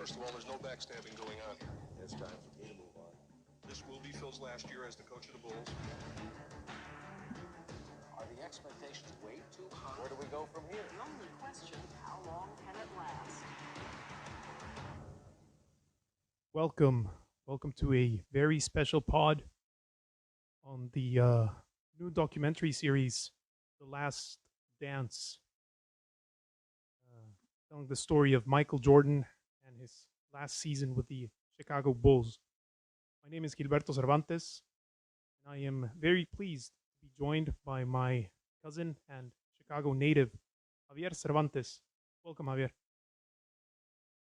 First of all, there's no backstabbing going on here. It's time for me to move on. This will be Phil's last year as the coach of the Bulls. Are the expectations way too high? Where do we go from here? The only question, how long can it last? Welcome to a very special pod on the new documentary series, The Last Dance, telling the story of Michael Jordan and his last season with the Chicago Bulls. My name is Gilberto Cervantes, and I am very pleased to be joined by my cousin and Chicago native, Javier Cervantes. Welcome, Javier.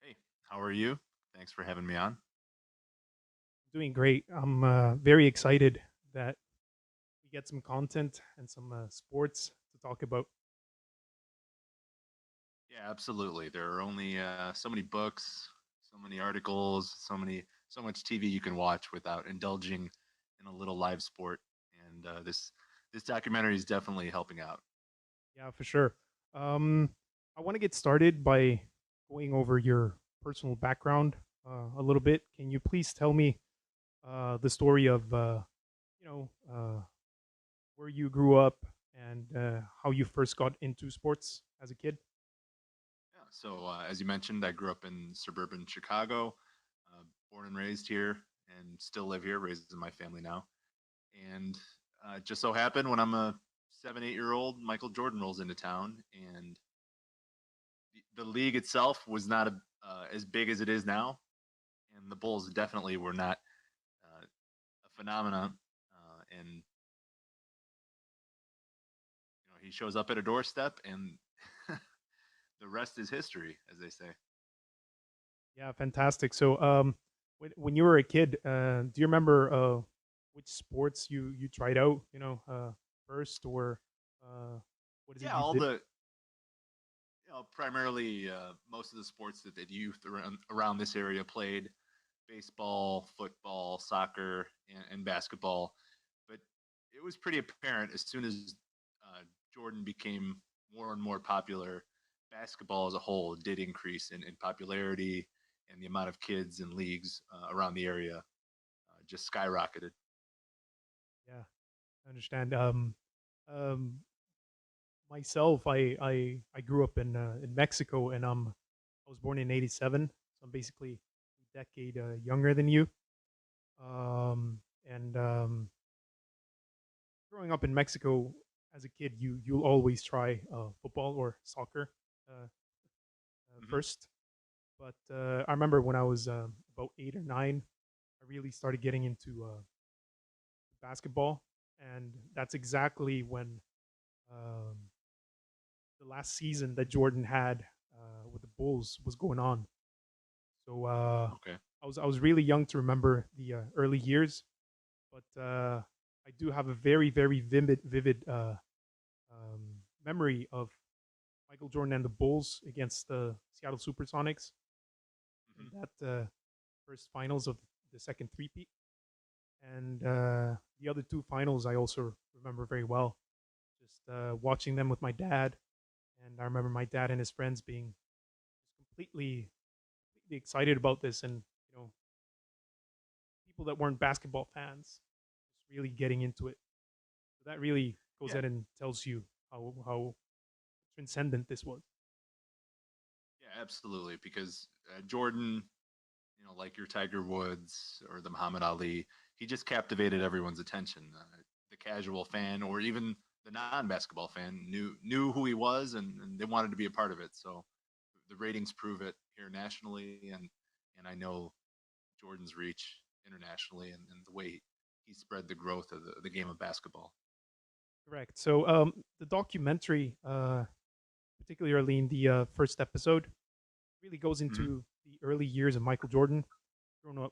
Hey, how are you? Thanks for having me on. Doing great. I'm very excited that we get some content and some sports to talk about. Yeah, absolutely. There are only so many books, so many articles, so much TV you can watch without indulging in a little live sport. And this documentary is definitely helping out. Yeah, for sure. I want to get started by going over your personal background a little bit. Can you please tell me the story of where you grew up and how you first got into sports as a kid? Yeah. So as you mentioned, I grew up in suburban Chicago, born and raised here, and still live here, raising my family now. And it just so happened when I'm a 7, 8 year old, Michael Jordan rolls into town, and the league itself was not as big as it is now, and the Bulls definitely were not a phenomenon. And he shows up at a doorstep, and the rest is history, as they say. Yeah, fantastic. So, when you were a kid, do you remember which sports you tried out? First, or what is it Yeah, you all did? primarily most of the sports that youth around this area played: baseball, football, soccer, and basketball. But it was pretty apparent as soon as Jordan became more and more popular, basketball as a whole did increase in popularity, and the amount of kids and leagues around the area just skyrocketed. Yeah, I understand. Um, Myself, I grew up in Mexico, and I was born in '87, so I'm basically a decade younger than you. And Growing up in Mexico as a kid, you'll always try football or soccer Hmm. first. But I remember when I was about 8 or 9, I really started getting into basketball, and that's exactly when um, the last season that Jordan had with the Bulls was going on. So Okay. I was really young to remember the early years, but I do have a very vivid memory of Michael Jordan and the Bulls against the Seattle SuperSonics in Hmm. that first finals of the second three-peat. And the other two finals I also remember very well. Just watching them with my dad, and I remember my dad and his friends being completely excited about this, and people that weren't basketball fans just really getting into it. So that really goes Yeah, ahead and tells you how transcendent this was. yeah, absolutely. Because Jordan, like your Tiger Woods or the Muhammad Ali, he just captivated everyone's attention. The casual fan, or even the non-basketball fan, knew who he was, and they wanted to be a part of it. So the ratings prove it here nationally, and I know Jordan's reach internationally, and the way he spread the growth of the game of basketball. Correct. So the documentary, particularly in the first episode, really goes Hmm. into the early years of Michael Jordan,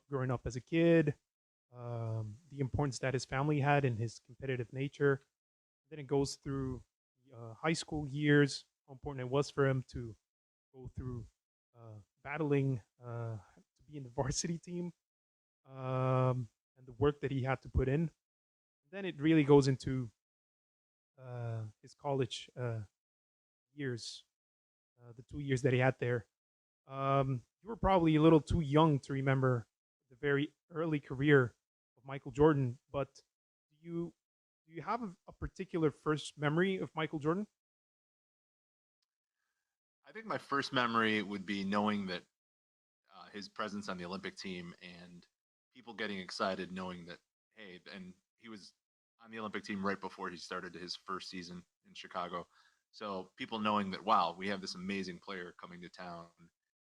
growing up as a kid, the importance that his family had in his competitive nature. Then it goes through the high school years, how important it was for him to go through battling to be in the varsity team, and the work that he had to put in. Then it really goes into his college years, the 2 years that he had there. you were probably a little too young to remember the very early career of Michael Jordan, but do you have a particular first memory of Michael Jordan? I think my first memory would be knowing that his presence on the Olympic team and people getting excited knowing that, hey, and he was on the Olympic team right before he started his first season in Chicago. So people knowing that, wow, we have this amazing player coming to town,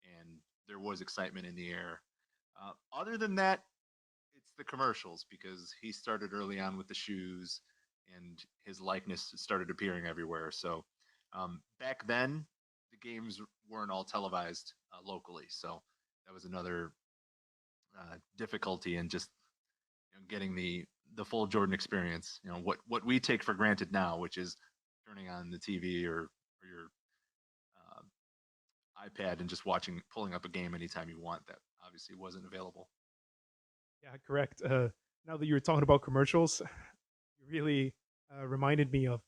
and there was excitement in the air. Other than that, it's the commercials because he started early on with the shoes, and his likeness started appearing everywhere. So back then, the games weren't all televised locally, so that was another difficulty in just getting the full Jordan experience. What we take for granted now, which is turning on the TV or your iPad and just pulling up a game anytime you want. That obviously wasn't available. Yeah, correct. Now that you were talking about commercials, you really reminded me of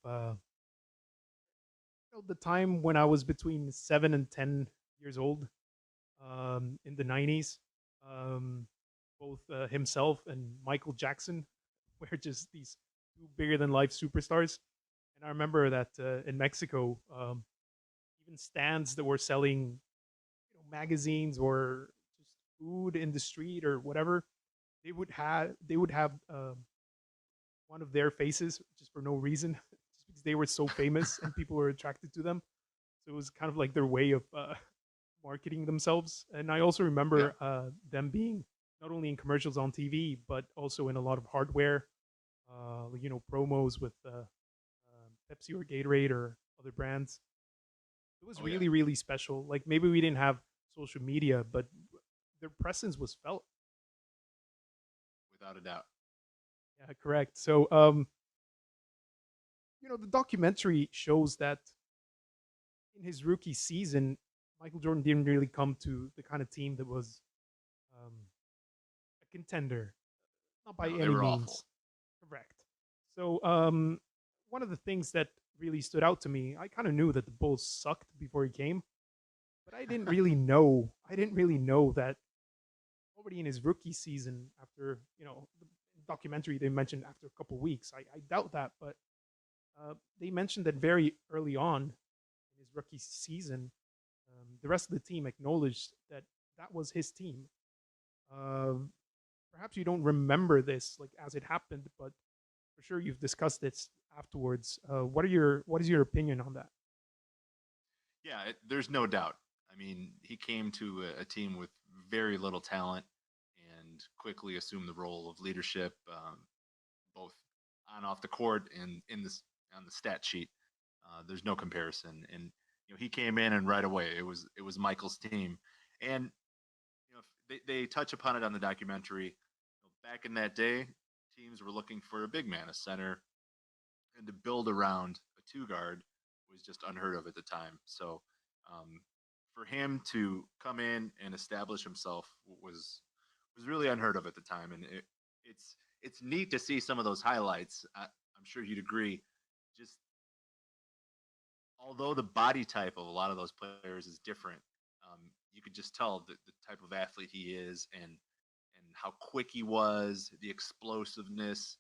the time when I was between 7 and 10 years old in the '90s. Um, both himself and Michael Jackson were just these two bigger than life superstars. And I remember that in Mexico, even stands that were selling magazines or just food in the street or whatever, they would have one of their faces just for no reason, just because they were so famous and people were attracted to them. So it was kind of like their way of marketing themselves. And I also Yeah. remember them being not only in commercials on TV, but also in a lot of hardware, promos with Pepsi or Gatorade or other brands. It was Oh yeah. really, really special. Like maybe we didn't have social media, but their presence was felt. Without a doubt. Yeah, correct. So, the documentary shows that in his rookie season, Michael Jordan didn't really come to the kind of team that was um, a contender, not by No, they any were awful. means. Correct. So, one of the things that really stood out to me, I kind of knew that the Bulls sucked before he came, but I didn't really know. I didn't really know that already in his rookie season. After the documentary, they mentioned after a couple weeks. I doubt that, but they mentioned that very early on in his rookie season, the rest of the team acknowledged that that was his team. Uh, Perhaps you don't remember this like as it happened, but for sure you've discussed this afterwards. What is your opinion on that? Yeah, there's no doubt. I mean, he came to a team with very little talent and quickly assumed the role of leadership, both on off the court and in this on the stat sheet. There's no comparison, and he came in and right away it was Michael's team, and they touch upon it on the documentary. Back in that day, teams were looking for a big man, a center, and to build around a two guard was just unheard of at the time. So um, for him to come in and establish himself was really unheard of at the time, and it's neat to see some of those highlights. I'm sure you'd agree. Just although the body type of a lot of those players is different, you could just tell the type of athlete he is and how quick he was, the explosiveness.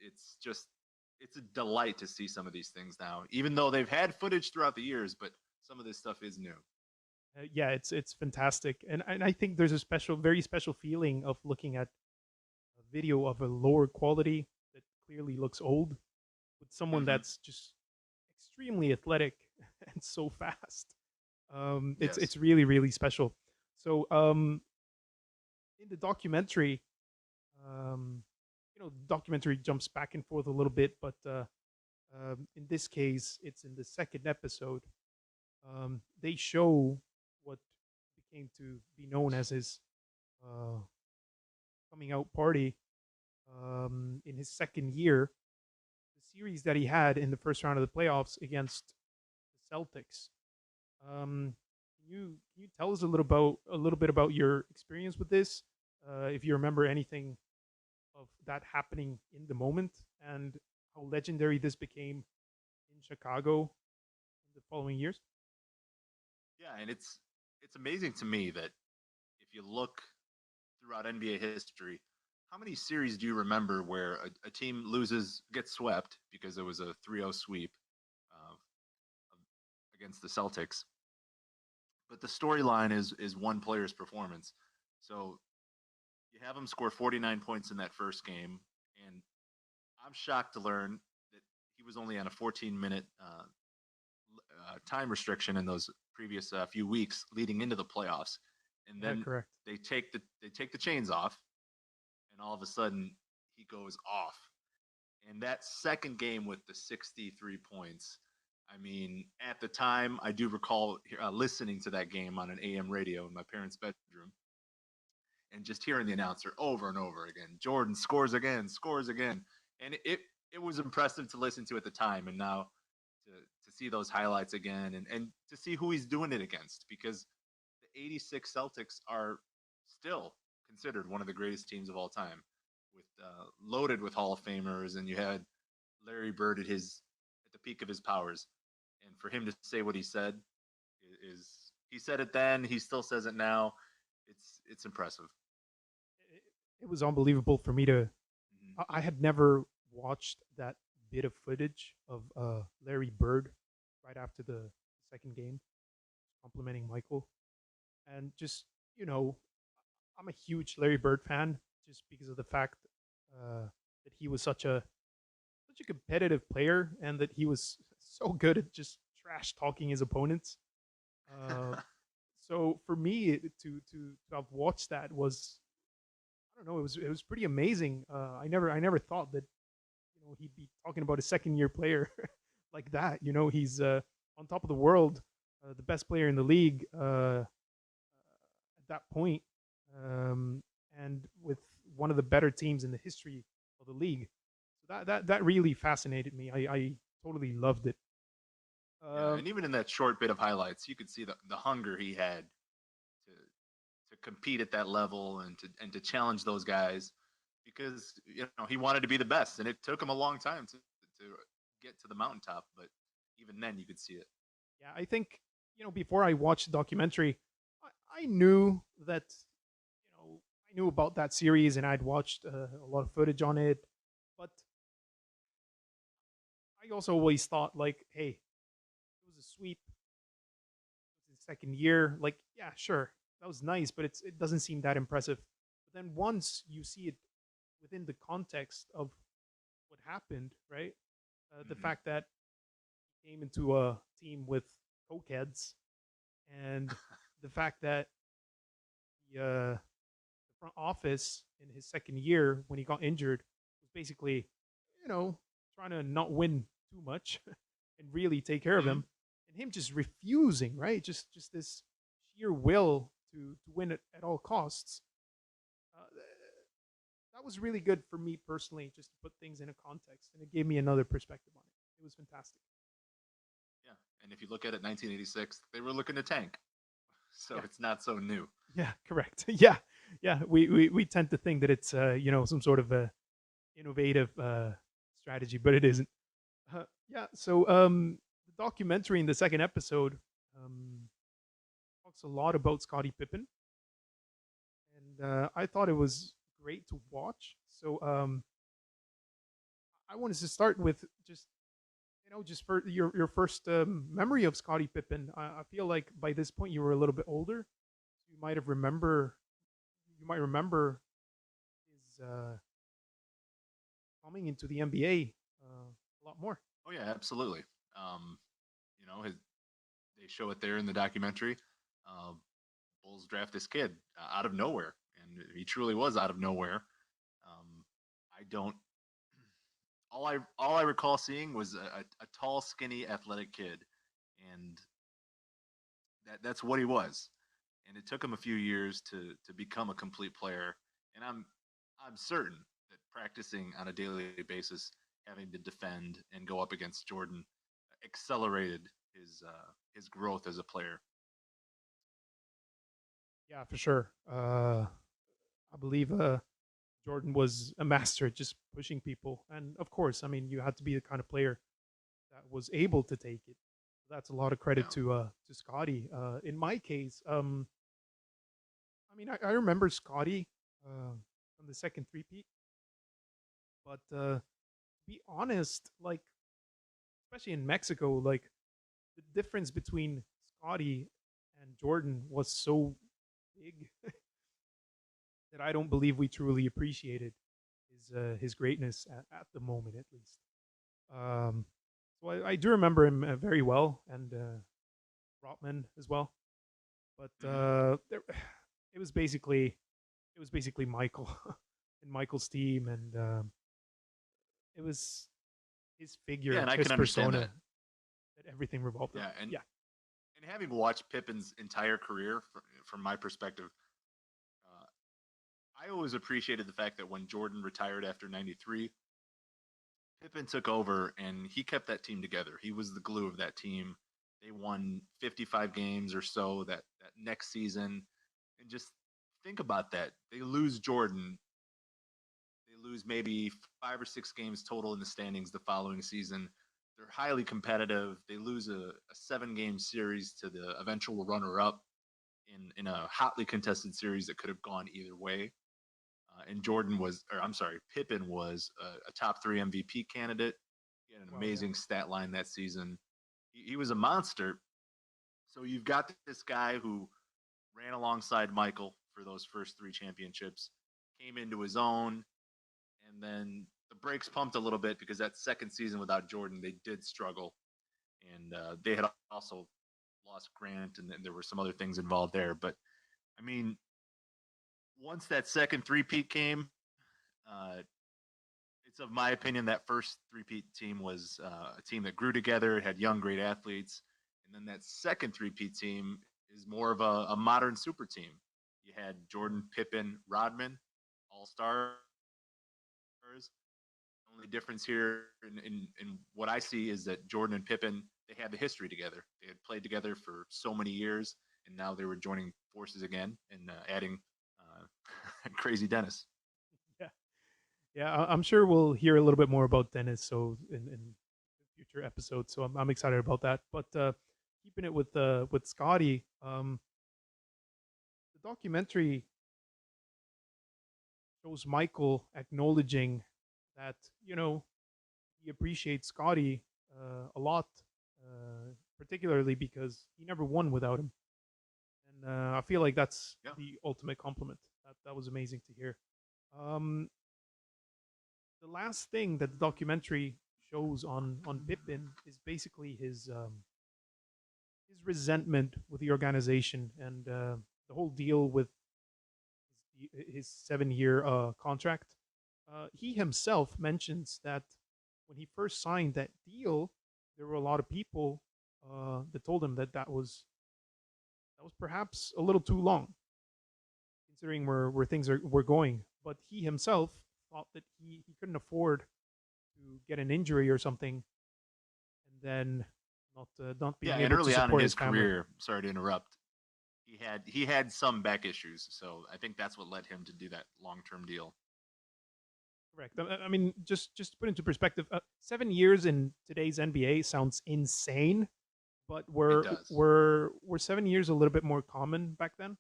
It's a delight to see some of these things now, even though they've had footage throughout the years. But some of this stuff is new. Yeah, it's fantastic, and I think there's a very special feeling of looking at a video of a lower quality that clearly looks old with someone Hmm. that's just extremely athletic and so fast. It's Yes. really, really special. So in the documentary, the documentary jumps back and forth a little bit, but in this case, it's in the second episode. They show what became to be known as his uh, coming out party in his second year, the series that he had in the first round of the playoffs against the Celtics. Can you tell us a little bit about your experience with this? If you remember anything of that happening in the moment and how legendary this became in Chicago in the following years? Yeah, and it's amazing to me that if you look throughout NBA history, how many series do you remember where a team gets swept because it was a 3-0 sweep uh, against the Celtics, but the storyline is one player's performance. So you have him score 49 points in that first game, and I'm shocked to learn that he was only on a 14-minute time restriction in those previous few weeks leading into the playoffs, and Yeah, then correct. they take the chains off, and all of a sudden he goes off. And that second game with the 63 points, I mean, at the time, I do recall listening to that game on an AM radio in my parents' bedroom and just hearing the announcer over and over again. Jordan scores again. And it was impressive to listen to at the time. And now to see those highlights again and to see who he's doing it against, because the 86 Celtics are still considered one of the greatest teams of all time, with loaded with Hall of Famers, and you had Larry Bird at the peak of his powers, and for him to say what he said is he said it then, he still says it now. It's impressive. It was unbelievable for me to. Mhm. I had never watched that bit of footage of Larry Bird right after the second game, complimenting Michael, and just you know, I'm a huge Larry Bird fan just because of the fact that he was such a competitive player and that he was so good at just trash talking his opponents. Uh, so for me to have watched that was, I don't know, it was pretty amazing. I never thought that he'd be talking about a second year player like that. He's on top of the world, the best player in the league at that point, um, and with one of the better teams in the history of the league. So that really fascinated me. I totally loved it. Yeah, Uh, and even in that short bit of highlights, you could see the hunger he had to compete at that level and to challenge those guys, because he wanted to be the best, and it took him a long time to get to the mountaintop. But even then, you could see it. yeah, I think before I watched the documentary, I knew that I knew about that series and I'd watched a lot of footage on it, but I also always thought like, hey, it was a sweep. It was the second year. Like, yeah, sure, that was nice, but it doesn't seem that impressive. But then once you see it within the context of what happened, right? The Hmm. fact that he came into a team with cokeheads, and the fact that the front office in his second year when he got injured was basically, you know, trying to not win too much and really take care of Hmm. him, and him just refusing, right? Just this sheer will to win at all costs. Uh, that was really good for me personally, just to put things in a context, and it gave me another perspective on it. It was fantastic. Yeah, and if you look at it, 1986, they were looking to tank, so Yeah, it's not so new. yeah, correct. Yeah, yeah. We tend to think that it's some sort of a innovative strategy, but it isn't. Yeah. So the documentary in the second episode um, talks a lot about Scottie Pippen, and I thought it was great to watch. So I wanted to start with just for your first memory of Scottie Pippen. I feel like by this point you were a little bit older. You might have remember you might remember his coming into the NBA a lot more. Oh yeah, absolutely. Um, his they show it there in the documentary. Uh, Bulls draft this kid out of nowhere, and he truly was out of nowhere. I don't. All I recall seeing was a tall, skinny, athletic kid, and that's what he was. And it took him a few years to become a complete player. And I'm certain that practicing on a daily basis, having to defend and go up against Jordan, accelerated his growth as a player. Yeah, for sure. I believe Jordan was a master at just pushing people, and of course, I mean, you had to be the kind of player that was able to take it. That's a lot of credit Yeah. to Scotty. In my case, I mean, I remember Scotty from the second three-peat, but to be honest, like especially in Mexico, like the difference between Scotty and Jordan was so big that I don't believe we truly appreciated his greatness at the moment, at least. Um, so I do remember him very well, and Rotman as well. But it was basically Michael and Michael's team, and it was his Yeah, figure, and I his can understand persona that. that everything revolved Yeah, around. Yeah, and having watched Pippen's entire career from my perspective, uh, I always appreciated the fact that when Jordan retired after '93, Pippen took over and he kept that team together. He was the glue of that team. They won 55 games or so that next season, and just think about that. They lose Jordan. They lose maybe 5 or 6 games total in the standings the following season. They're highly competitive. They lose a 7 game series to the eventual runner up in a hotly contested series that could have gone either way. And Jordan was, or I'm sorry, Pippen was a top three MVP candidate. He had an well, yeah, amazing stat line that season. He was a monster. So you've got this guy who ran alongside Michael for those first 3 championships, came into his own, and then the brakes pumped a little bit because that second season without Jordan, they did struggle, and they had also lost Grant, and then there were some other things involved there. But I mean, once that second three-peat came, uh, it's of my opinion that first three-peat team was a team that grew together, had young, great athletes, and then that second three-peat team is more of a modern super team. You had Jordan, Pippen, Rodman, all stars. The only difference here in what I see is that Jordan and Pippen, they had the history together. They had played together for so many years, and now they were joining forces again and adding Crazy Dennis. yeah, yeah. I'm sure we'll hear a little bit more about Dennis so in future episodes. So I'm excited about that. But keeping it with Scotty, the documentary shows Michael acknowledging that he appreciates Scotty a lot, particularly because he never won without him, and I feel like that's Yeah. the ultimate compliment. That was amazing to hear. Um, the last thing that the documentary shows on Pippin is basically his resentment with the organization and the whole deal with his 7 year contract. He himself mentions that when he first signed that deal, there were a lot of people that told him that that was perhaps a little too long, considering where things were going. But he himself thought that he couldn't afford to get an injury or something, and then not being Yeah, and able to early on in support his his family. career, sorry to interrupt, he had some back issues, so I think that's what led him to do that long term deal. Correct. I mean, just to put into perspective, 7 years in today's NBA sounds insane, but It were does. were were 7 years a little bit more common back then?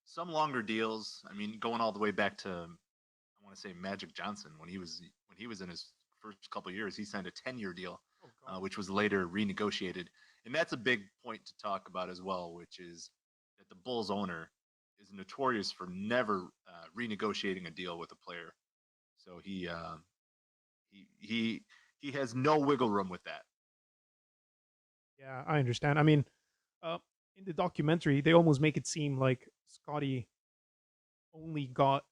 Some longer deals. I mean, going all the way back to I want to say Magic Johnson when he was in his first couple of years, he signed a 10-year deal, Oh God. which was later renegotiated, and that's a big point to talk about as well, which is that the Bulls owner is notorious for never renegotiating a deal with a player. So he has no wiggle room with that. Yeah, I understand. I mean, uh, in the documentary, they almost make it seem like Scotty only got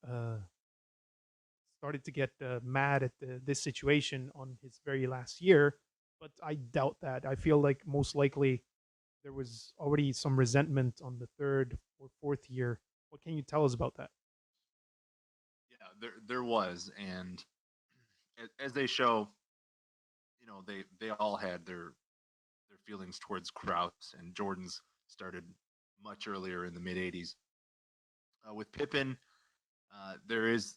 started to get mad at this situation on his very last year, but I doubt that. I feel like most likely there was already some resentment on the third or fourth year. What can you tell us about that? Yeah, there was, and as they show, they all had their feelings towards Krause, and Jordan's started much earlier in the mid '80s. With Pippen, there is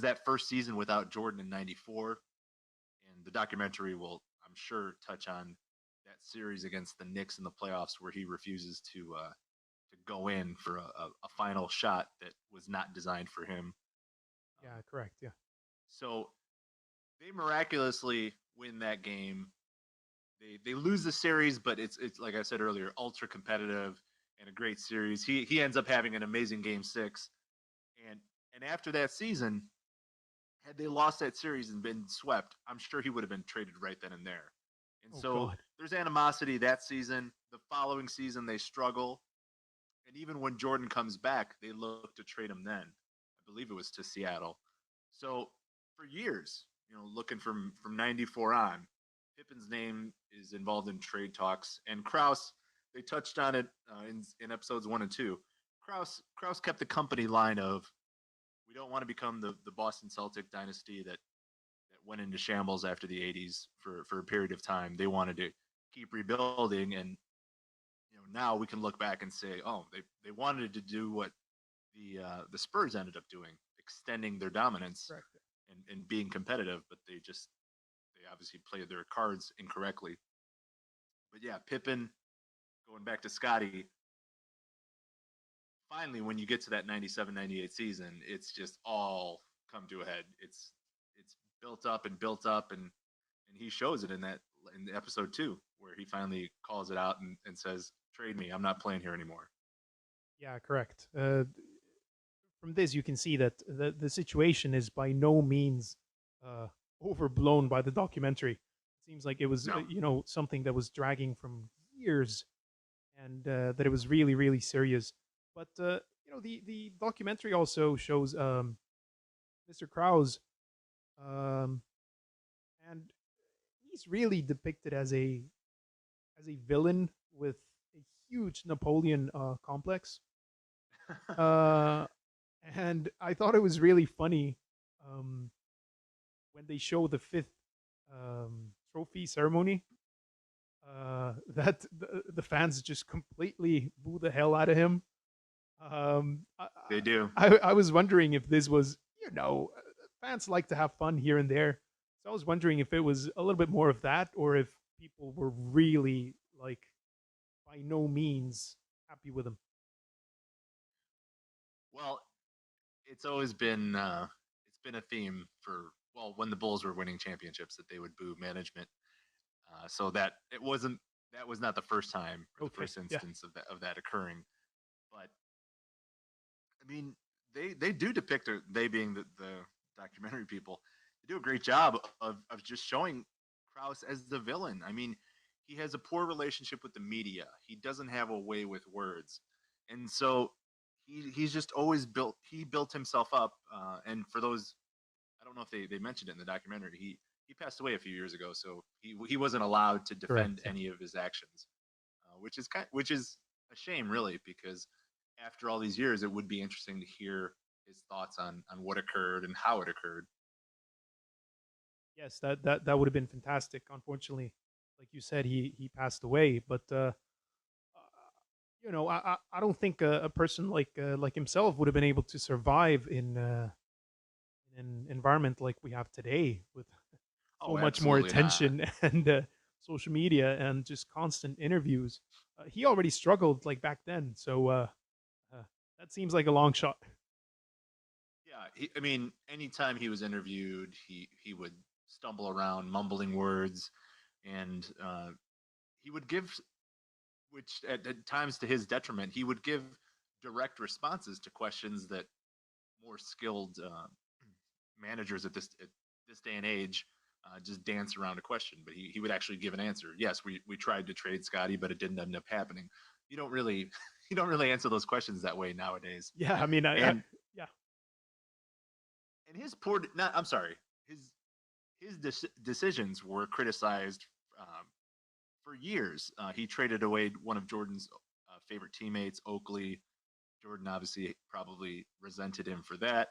that first season without Jordan in '94, and the documentary will, I'm sure, touch on that series against the Knicks in the playoffs where he refuses to go in for a final shot that was not designed for him. Yeah, correct. Yeah. So they miraculously win that game. They lose the series, but it's like I said earlier, ultra competitive and a great series. He ends up having an amazing game six, and and after that season, had they lost that series and been swept, I'm sure he would have been traded right then and there. And Oh so God. there's animosity that season. The following season, they struggle. And even when Jordan comes back, they look to trade him then. I believe it was to Seattle. So for years, looking from '94 on, Pippen's name is involved in trade talks. And Kraus, they touched on it in episodes 1 and 2. Kraus kept the company line of, we don't want to become the Boston Celtic dynasty that went into shambles after the '80s for a period of time. They wanted to keep rebuilding, and now we can look back and say, oh, they wanted to do what the Spurs ended up doing, extending their dominance Correct. and being competitive, but they obviously played their cards incorrectly. But yeah, Pippen, going back to Scotty, finally when you get to that 97-98 season, it's just all come to a head. It's built up and he shows it in episode 2 where he finally calls it out and says, trade me, I'm not playing here anymore. Yeah, correct. From this, you can see that the situation is by no means uh, overblown by the documentary. It seems like it was, No. something that was dragging from years, and that it was really, really serious. But the documentary also shows Mr. Krause, um, and he's really depicted as a villain with a huge Napoleon complex. Uh, and I thought it was really funny um, when they show the fifth trophy ceremony. That the fans just completely boo the hell out of him. I, They do. I was wondering if this was, fans like to have fun here and there. So I was wondering if it was a little bit more of that, or if people were really like by no means happy with him. Well, it's been a theme for, well, when the Bulls were winning championships, that they would boo management. So that was not the first time or the Okay, first yeah, instance of that occurring. But I mean, they do depict they being the documentary people, they do a great job of just showing Krause as the villain. I mean, he has a poor relationship with the media. He doesn't have a way with words, and so he's just always built himself up. And for those, I don't know if they mentioned it in the documentary, he passed away a few years ago, so he wasn't allowed to defend correct. Yeah. any of his actions, which is a shame, really, because after all these years, it would be interesting to hear his thoughts on what occurred and how it occurred. Yes, that would have been fantastic. Unfortunately, like you said, he passed away. But I don't think a person like himself would have been able to survive in an environment like we have today, with so Oh, much more absolutely not. attention and social media and just constant interviews. He already struggled like back then, so that seems like a long shot. Yeah, I mean, anytime he was interviewed, he would stumble around, mumbling words, and he would give, which at times to his detriment, he would give direct responses to questions that more skilled managers at this day and age just dance around a question. But he would actually give an answer. Yes, we tried to trade Scotty, but it didn't end up happening. You don't really you don't really answer those questions that way nowadays. Yeah, I mean, And yeah, and his poor not I'm sorry his decisions were criticized for years. He traded away one of Jordan's favorite teammates, Oakley. Jordan obviously probably resented him for that.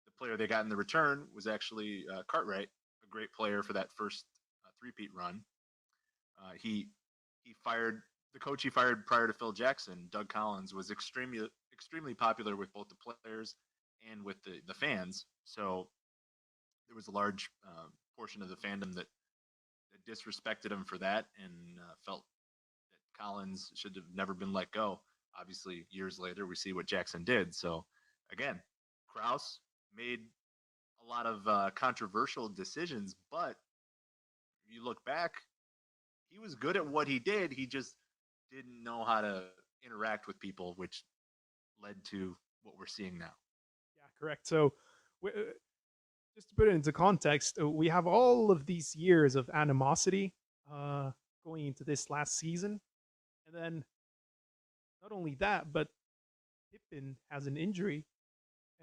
The player they got in the return was actually Cartwright, a great player for that first three-peat run. He fired the coach he fired prior to Phil Jackson. Doug Collins was extremely popular with both the players and with the fans. So there was a large portion of the fandom that disrespected him for that and felt that Collins should have never been let go. obviously, years later, we see what Jackson did. So, again, Kraus made a lot of controversial decisions, but if you look back, he was good at what he did. He just didn't know how to interact with people, which led to what we're seeing now. Yeah, correct. So, just to put it into context, we have all of these years of animosity uh, going into this last season, and then not only that, but Pippen has an injury,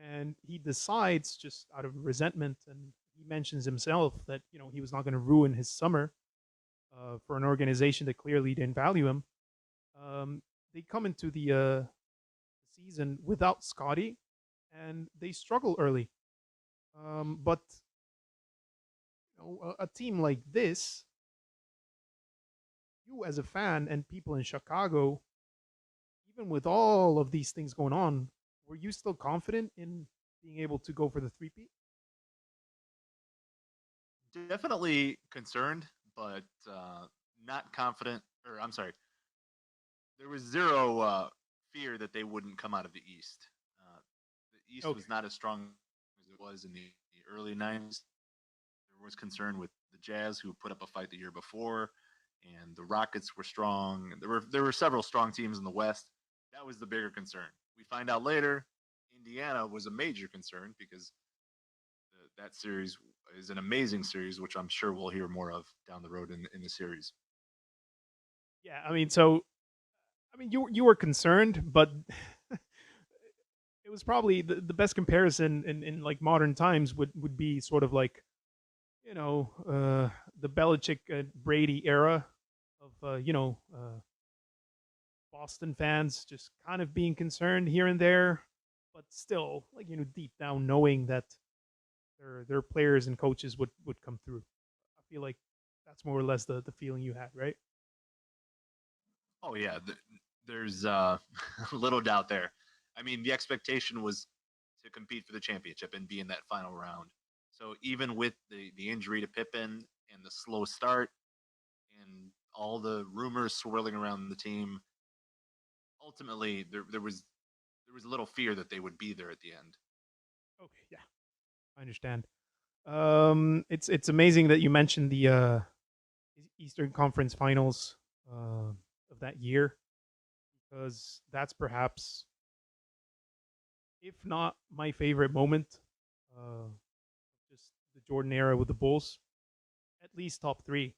and he decides just out of resentment, and he mentions himself that he was not going to ruin his summer for an organization that clearly didn't value him. They come into the season without Scotty, and they struggle early. But a team like this, you as a fan and people in Chicago, even with all of these things going on, were you still confident in being able to go for the three-peat? Definitely concerned, but not confident. Or I'm sorry, there was zero fear that they wouldn't come out of the East. The East Okay. was not as strong as it was in the early '90s. There was concern with the Jazz, who put up a fight the year before, and the Rockets were strong. There were several strong teams in the West. That was the bigger concern. We find out later, Indiana was a major concern because that series is an amazing series, which I'm sure we'll hear more of down the road in the series. Yeah, you were concerned, but it was probably the best comparison in like modern times would be sort of like the Belichick Brady era of Boston fans just kind of being concerned here and there, but still like deep down knowing that their players and coaches would come through. I feel like that's more or less the feeling you had, right? Oh yeah, there's little doubt there. I mean, the expectation was to compete for the championship and be in that final round. So even with the injury to Pippen and the slow start and all the rumors swirling around the team, ultimately there was a little fear that they would be there at the end. Okay, yeah, I understand. It's amazing that you mentioned the Eastern Conference Finals of that year, because that's perhaps, if not my favorite moment, just the Jordan era with the Bulls, at least top three.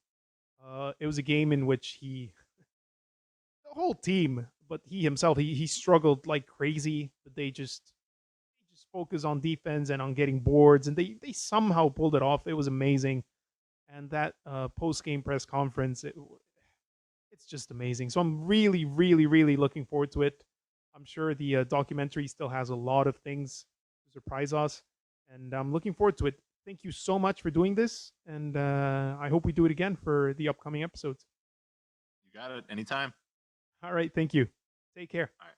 It was a game in which the whole team, but he himself, he struggled like crazy. But they just focus on defense and on getting boards, and they somehow pulled it off. It was amazing. And that post game press conference, it's just amazing. So I'm really, really, really looking forward to it. I'm sure the documentary still has a lot of things to surprise us, and I'm looking forward to it. Thank you so much for doing this, and I hope we do it again for the upcoming episodes. You got it anytime. All right, thank you. Take care. All right.